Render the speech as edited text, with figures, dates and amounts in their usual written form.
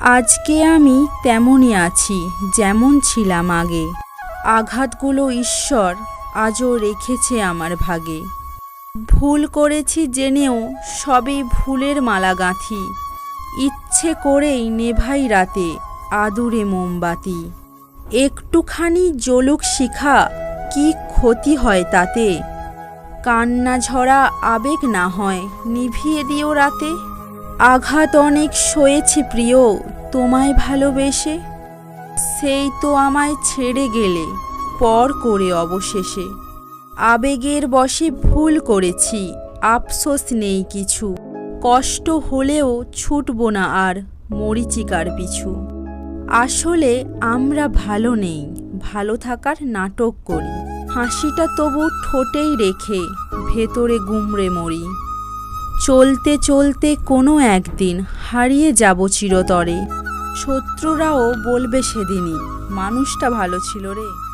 আজকে আমি তেমনই আছি যেমন ছিলাম আগে। আঘাতগুলো ঈশ্বর আজও রেখেছে আমার ভাগে। ভুল করেছি জেনেও সবই ভুলের মালা গাঁথি। ইচ্ছে করেই নেভাই রাতে আদুরে মোমবাতি। একটুখানি জ্বলুক শিখা, কি ক্ষতি হয় তাতে? কান্না ঝরা আবেগ না হয় নিভিয়ে দিও রাতে। আঘাত অনেক সয়েছি প্রিয় তোমায় ভালোবেসে, সেই তো আমায় ছেড়ে গেলে পর করে অবশেষে। আবেগের বশে ভুল করেছি, আফসোস নেই কিছু। কষ্ট হলেও ছুটব না আর মরীচিকার পিছু। আসলে আমরা ভালো নেই, ভালো থাকার নাটক করি। হাসিটা তবু ঠোঁটেই রেখে ভেতরে গুমড়ে মরি। চলতে চলতে কোনো একদিন হারিয়ে যাব চিরতরে। শত্রুরাও বলবে সেদিনই মানুষটা ভালো ছিল রে।